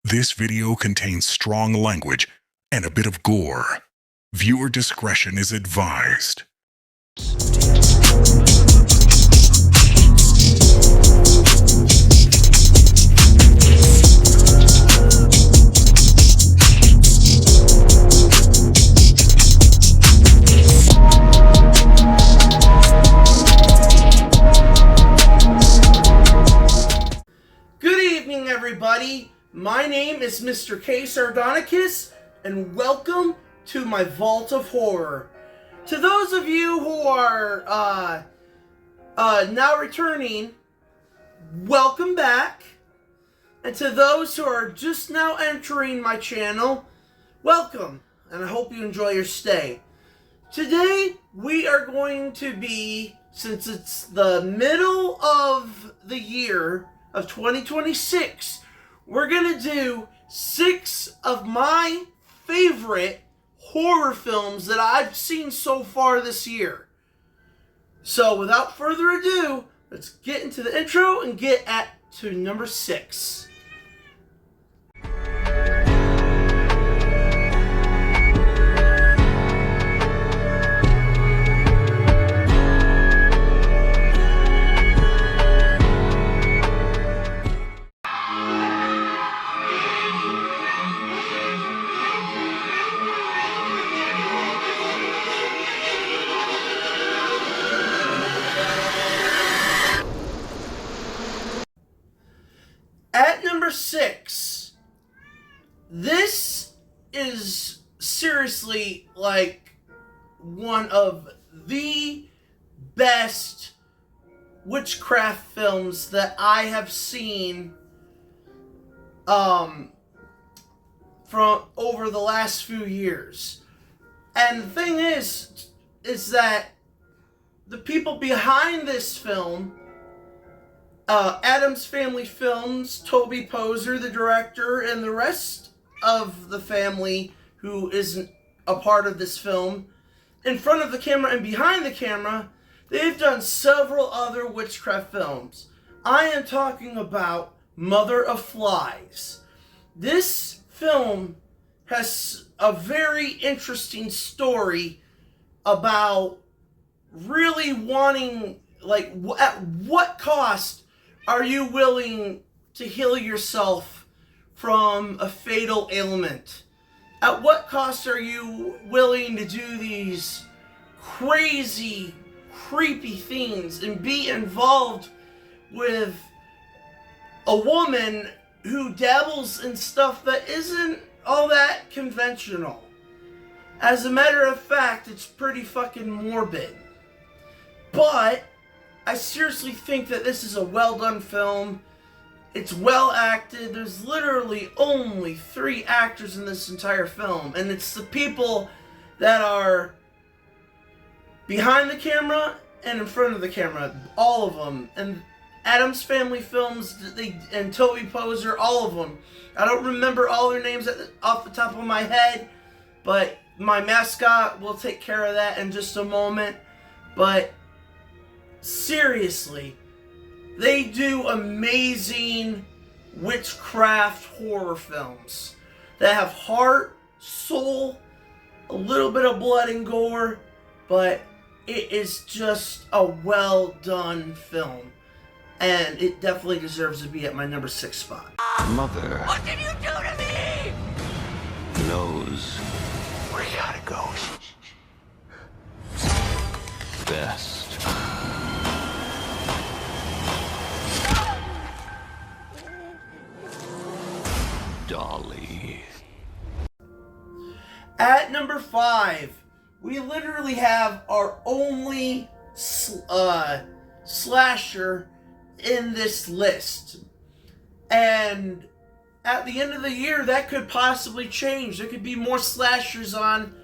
This video contains strong language and a bit of gore. Viewer discretion is advised. Good evening, everybody. My name is Mr. K. Sardonicus, and welcome to my Vault of Horror. To those of you who are now returning, welcome back. And to those who are just now entering my channel, welcome, and I hope you enjoy your stay. Today, we are going to be, since it's the middle of the year of 2026, we're gonna do 6 of my favorite horror films that I've seen so far this year. So without further ado, let's get into the intro and get to number 6. At number 6, this is seriously like one of the best witchcraft films that I have seen from over the last few years. And the thing is that the people behind this film, Addams Family Films, Toby Poser, the director, and the rest of the family who isn't a part of this film, in front of the camera and behind the camera, they've done several other witchcraft films. I am talking about Mother of Flies. This film has a very interesting story about really wanting, like, at what cost are you willing to heal yourself from a fatal ailment? At what cost are you willing to do these crazy, creepy things and be involved with a woman who dabbles in stuff that isn't all that conventional? As a matter of fact, it's pretty fucking morbid. But I seriously think that this is a well done film. It's well acted. There's literally only 3 actors in this entire film, and it's the people that are behind the camera and in front of the camera, all of them. And Addams Family Films, and Toby Poser, all of them. I don't remember all their names off the top of my head, but my mascot will take care of that in just a moment. But seriously, they do amazing witchcraft horror films that have heart, soul, a little bit of blood and gore, but it is just a well done film. And it definitely deserves to be at my number 6 spot. Mother. What did you do to me? Knows We gotta go. best. Dolly. At number 5, we literally have our only slasher in this list. And at the end of the year, that could possibly change. There could be more slashers on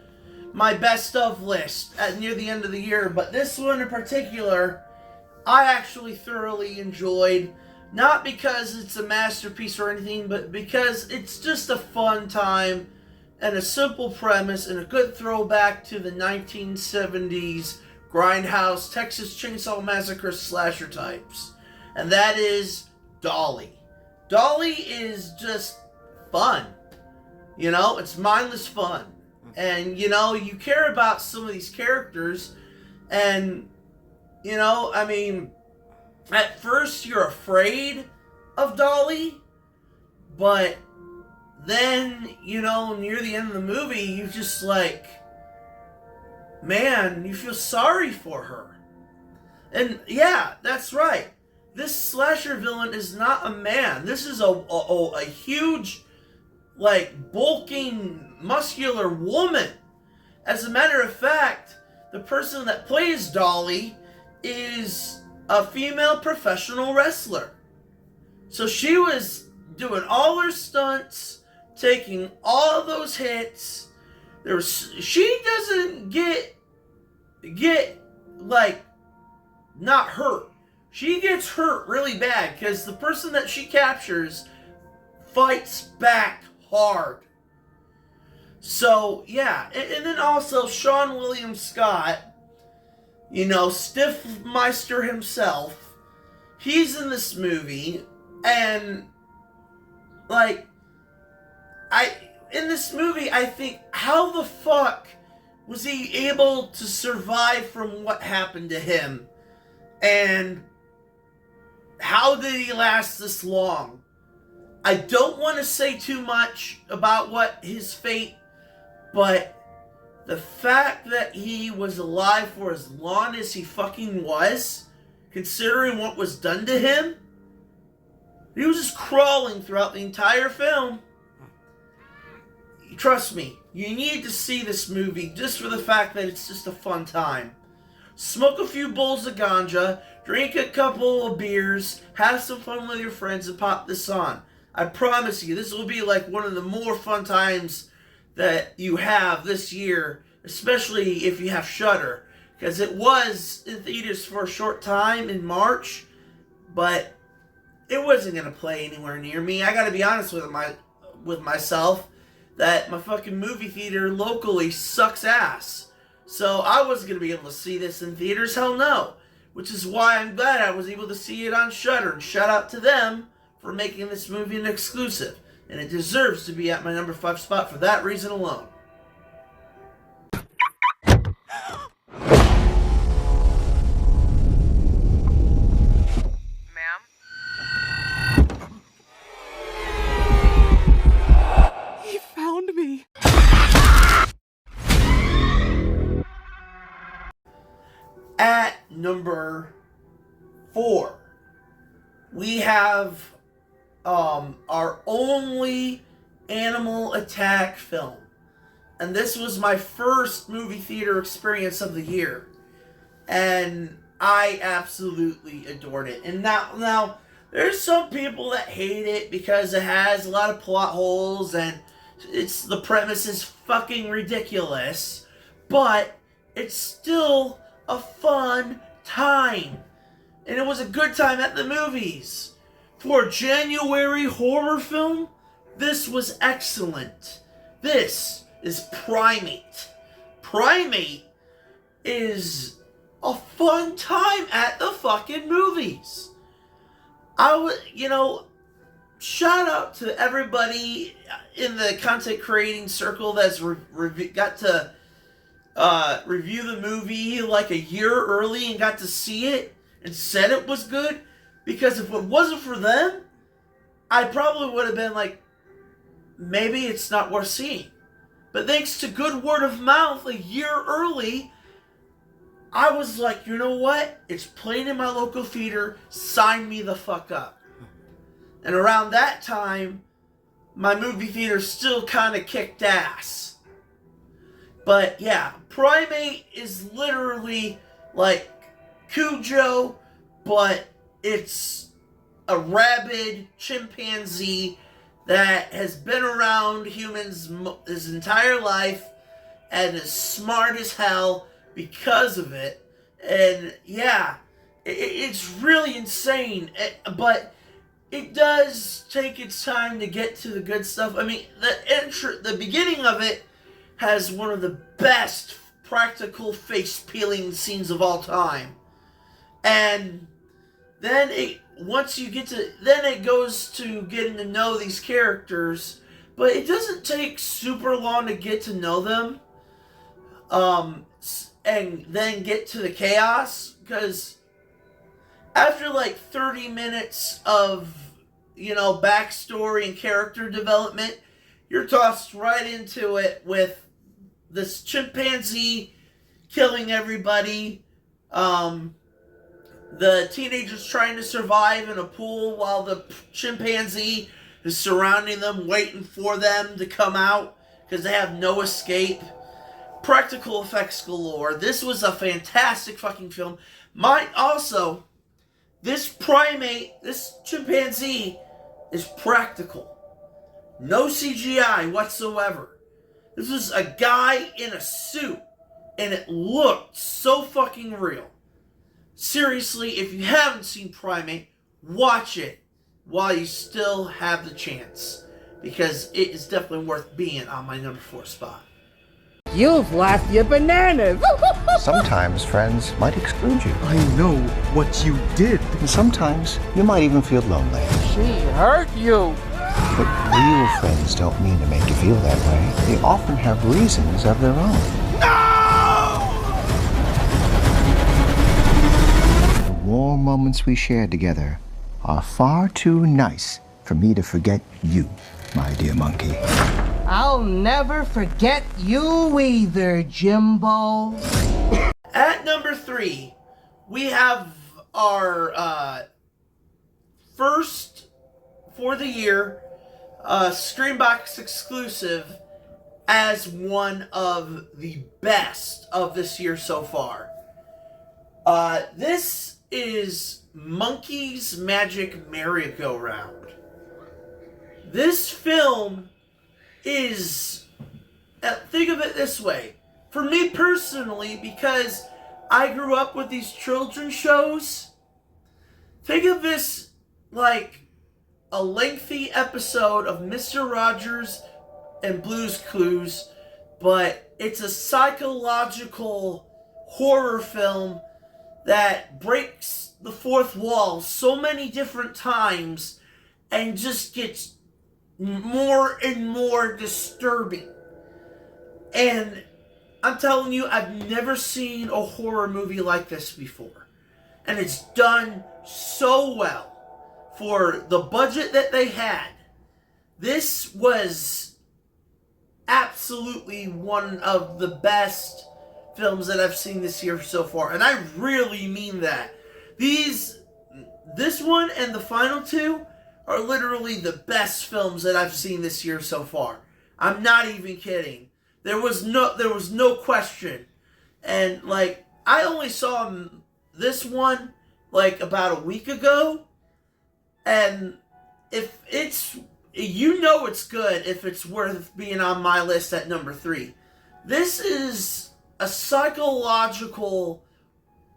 my best of list near the end of the year. But this one in particular, I actually thoroughly enjoyed. Not because it's a masterpiece or anything, but because it's just a fun time and a simple premise and a good throwback to the 1970s Grindhouse, Texas Chainsaw Massacre slasher types. And that is Dolly. Dolly is just fun. You know, it's mindless fun. And, you know, you care about some of these characters, and, you know, I mean, at first you're afraid of Dolly, but then, you know, near the end of the movie, you just like, man, you feel sorry for her. And yeah, that's right. This slasher villain is not a man. This is a huge, like, bulking, muscular woman. As a matter of fact, the person that plays Dolly is a female professional wrestler. So she was doing all her stunts, taking all of those hits. She doesn't get like, not hurt. She gets hurt really bad because the person that she captures fights back hard. So, yeah. And then also Sean William Scott, you know, Stiffmeister himself, he's in this movie. And, like, in this movie, I think, how the fuck was he able to survive from what happened to him? And how did he last this long? I don't want to say too much about what his fate, but the fact that he was alive for as long as he fucking was, considering what was done to him, he was just crawling throughout the entire film. Trust me, you need to see this movie just for the fact that it's just a fun time. Smoke a few bowls of ganja, drink a couple of beers, have some fun with your friends, and pop this on. I promise you, this will be like one of the more fun times that you have this year, especially if you have Shudder, because it was in theaters for a short time in March, but it wasn't going to play anywhere near me. I got to be honest with myself, that my fucking movie theater locally sucks ass. So I wasn't going to be able to see this in theaters, hell no. Which is why I'm glad I was able to see it on Shudder. And shout out to them for making this movie an exclusive. And it deserves to be at my number 5 spot for that reason alone. He found me. At number 4, we have our only animal attack film. And this was my first movie theater experience of the year. And I absolutely adored it. And now there's some people that hate it because it has a lot of plot holes and the premise is fucking ridiculous. But it's still a fun time. And it was a good time at the movies. For a January horror film, this was excellent. This is Primate. Primate is a fun time at the fucking movies. Shout out to everybody in the content creating circle that's got to review the movie like a year early and got to see it and said it was good, because if it wasn't for them, I probably would have been like, maybe it's not worth seeing. But thanks to good word of mouth a year early, I was like, you know what? It's playing in my local theater. Sign me the fuck up. And around that time, my movie theater still kind of kicked ass. But yeah, Primate is literally like Cujo, but it's a rabid chimpanzee that has been around humans his entire life and is smart as hell because of it. And yeah, it's really insane. But it does take its time to get to the good stuff. I mean, the beginning of it has one of the best practical face peeling scenes of all time. And then it goes to getting to know these characters but it doesn't take super long to get to know them, and then get to the chaos, because after like 30 minutes of, backstory and character development, you're tossed right into it with this chimpanzee killing everybody, the teenagers trying to survive in a pool while the chimpanzee is surrounding them, waiting for them to come out because they have no escape. Practical effects galore. This was a fantastic fucking film. This chimpanzee is practical. No CGI whatsoever. This was a guy in a suit, and it looked so fucking real. Seriously, if you haven't seen Primate, watch it while you still have the chance, because it is definitely worth being on my number 4 spot. You've lost your bananas. Sometimes friends might exclude you. I know what you did. And sometimes you might even feel lonely. She hurt you. But real friends don't mean to make you feel that way. They often have reasons of their own. The warm moments we shared together are far too nice for me to forget you, my dear monkey. I'll never forget you either, Jimbo. At number 3, we have our first for the year Screenbox exclusive as one of the best of this year so far. This is Monkey's Magic Merry-Go-Round. This film is, think of it this way, for me personally, because I grew up with these children's shows, think of this like a lengthy episode of Mr. Rogers and Blue's Clues, but it's a psychological horror film that breaks the fourth wall so many different times and just gets more and more disturbing. And I'm telling you, I've never seen a horror movie like this before. And it's done so well for the budget that they had. This was absolutely one of the best films that I've seen this year so far. And I really mean that. This one and the final 2 are literally the best films that I've seen this year so far. I'm not even kidding. There was no question. And like, I only saw this one like about a week ago, and if it's, it's good if it's worth being on my list at number 3. This is a psychological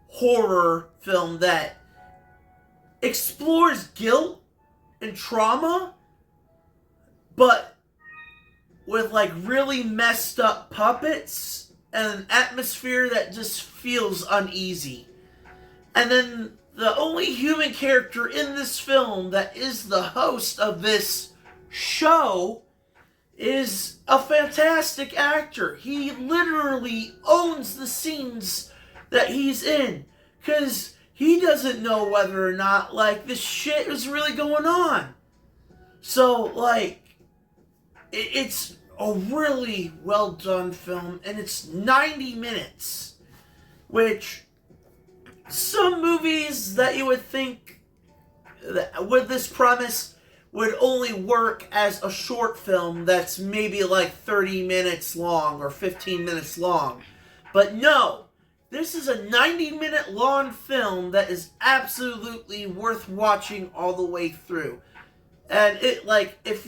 horror film that explores guilt and trauma, but with like really messed up puppets and an atmosphere that just feels uneasy. And then the only human character in this film that is the host of this show is a fantastic actor. He literally owns the scenes that he's in, because he doesn't know whether or not, like, this shit is really going on. So, like, it's a really well done film, and it's 90 minutes, which some movies that you would think that with this premise would only work as a short film that's maybe like 30 minutes long or 15 minutes long. But no, this is a 90-minute long film that is absolutely worth watching all the way through. And it, like, if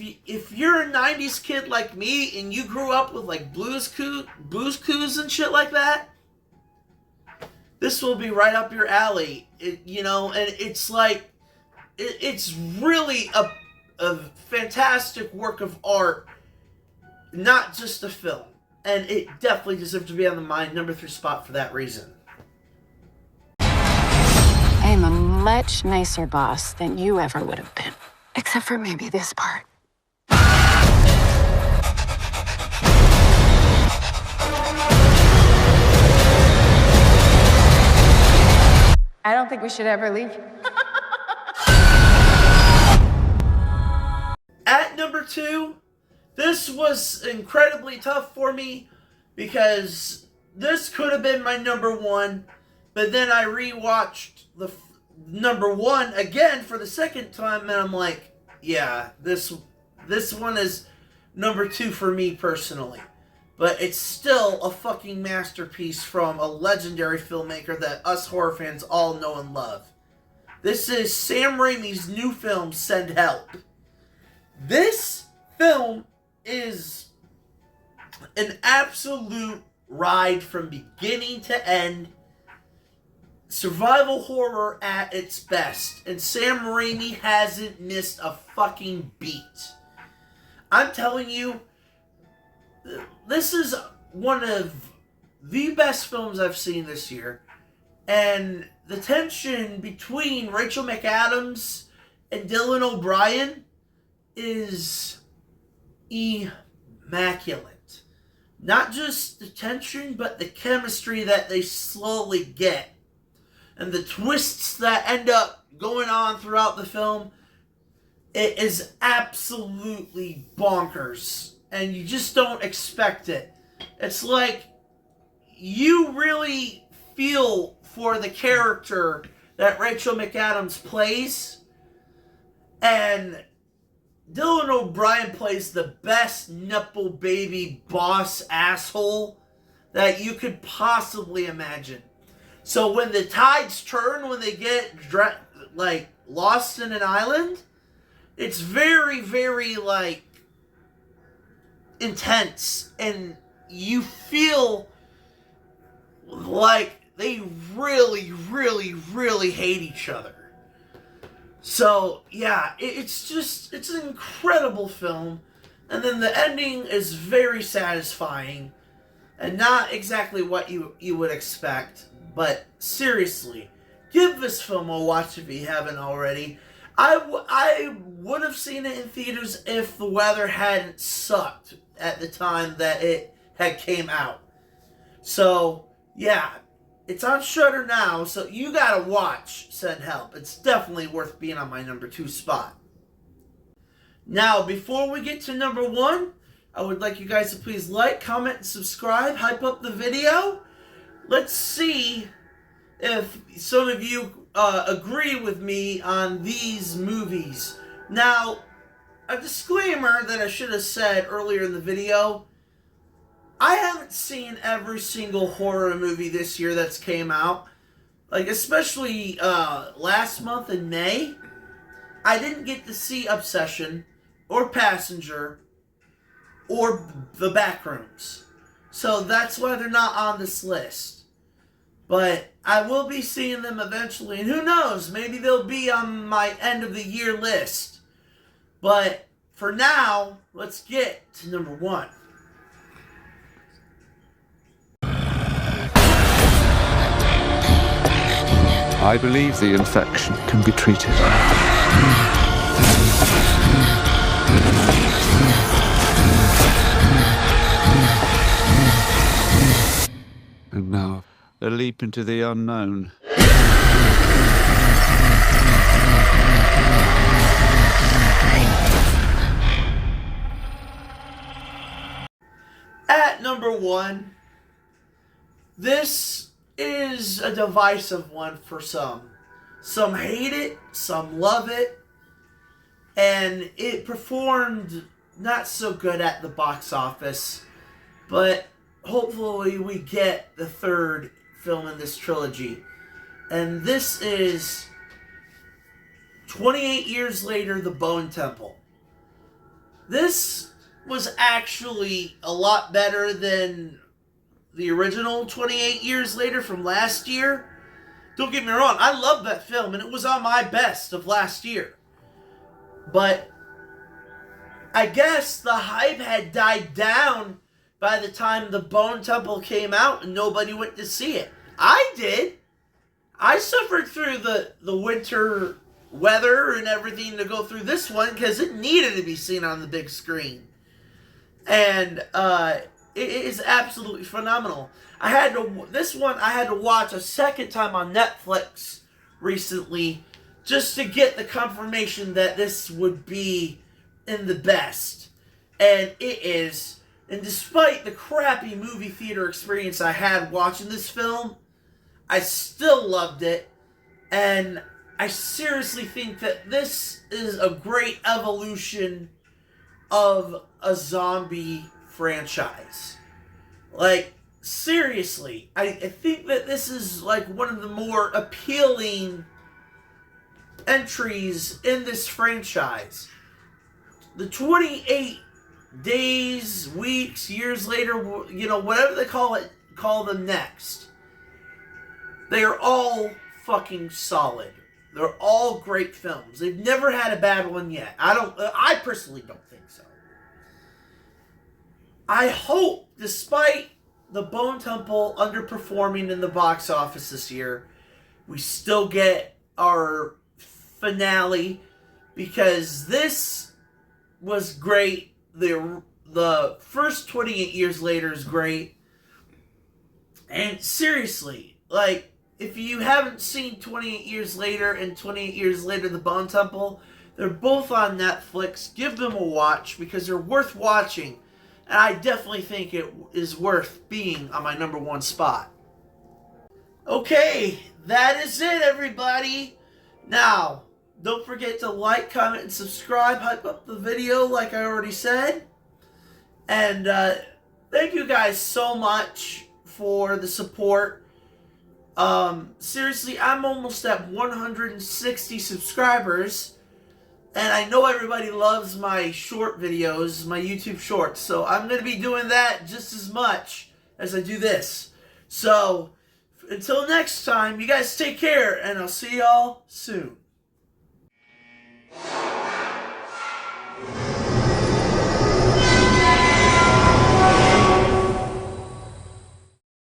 you're a 90s kid like me and you grew up with like Blue's Clues and shit like that, this will be right up your alley. And it's like, it's really a fantastic work of art, not just a film. And it definitely deserves to be on my number 3 spot for that reason. I'm a much nicer boss than you ever would have been. Except for maybe this part. think we should ever leave. At number 2, this was incredibly tough for me because this could have been my number 1, but then I rewatched the number 1 again for the second time, and I'm like, yeah, this one is number 2 for me personally. But it's still a fucking masterpiece from a legendary filmmaker that us horror fans all know and love. This is Sam Raimi's new film, Send Help. This film is an absolute ride from beginning to end. Survival horror at its best. And Sam Raimi hasn't missed a fucking beat. I'm telling you, this is one of the best films I've seen this year. And the tension between Rachel McAdams and Dylan O'Brien is immaculate. Not just the tension, but the chemistry that they slowly get. And the twists that end up going on throughout the film. It is absolutely bonkers. And you just don't expect it. It's like you really feel for the character that Rachel McAdams plays. And Dylan O'Brien plays the best nipple baby boss asshole that you could possibly imagine. So when the tides turn, when they get lost in an island, it's very, very intense, and you feel like they really, really, really hate each other. So, yeah, it's an incredible film. And then the ending is very satisfying. And not exactly what you would expect. But seriously, give this film a watch if you haven't already. I would have seen it in theaters if the weather hadn't sucked at the time that it had came out. So, yeah. It's on Shudder now, so you gotta watch Send Help. It's definitely worth being on my number 2 spot. Now, before we get to number 1, I would like you guys to please like, comment, and subscribe. Hype up the video. Let's see if some of you agree with me on these movies. Now, a disclaimer that I should have said earlier in the video. I haven't seen every single horror movie this year that's came out. Especially last month in May. I didn't get to see Obsession, or Passenger, or The Backrooms. So that's why they're not on this list. But I will be seeing them eventually. And who knows, maybe they'll be on my end of the year list. But for now, let's get to number 1. I believe the infection can be treated. And now, a leap into the unknown. At number 1, this is a divisive one for some. Some hate it, some love it, and it performed not so good at the box office, but hopefully we get the third film in this trilogy. And this is 28 Years Later, The Bone Temple. This was actually a lot better than the original 28 Years Later from last year. Don't get me wrong, I love that film, and it was on my best of last year. But I guess the hype had died down by the time The Bone Temple came out and nobody went to see it. I did. I suffered through the winter weather and everything to go through this one because it needed to be seen on the big screen. And it is absolutely phenomenal. I had to watch a second time on Netflix recently just to get the confirmation that this would be in the best. And it is. And despite the crappy movie theater experience I had watching this film, I still loved it. And I seriously think that this is a great evolution of a zombie franchise. Like, seriously, I think that this is like one of the more appealing entries in this franchise. The 28 days, weeks, years later, you know, whatever they call them next. They are all fucking solid. They're all great films. They've never had a bad one yet. I personally don't think so. I hope, despite the Bone Temple underperforming in the box office this year, we still get our finale, because this was great. The first 28 years later is great. And seriously, like, if you haven't seen 28 Years Later and 28 Years Later The Bone Temple, they're both on Netflix. Give them a watch, because they're worth watching. And I definitely think it is worth being on my #1 spot. Okay, that is it, everybody. Now, don't forget to like, comment, and subscribe. Hype up the video like I already said. And thank you guys so much for the support. Seriously, I'm almost at 160 subscribers. And I know everybody loves my short videos, my YouTube shorts. So I'm going to be doing that just as much as I do this. So until next time, you guys take care. And I'll see y'all soon.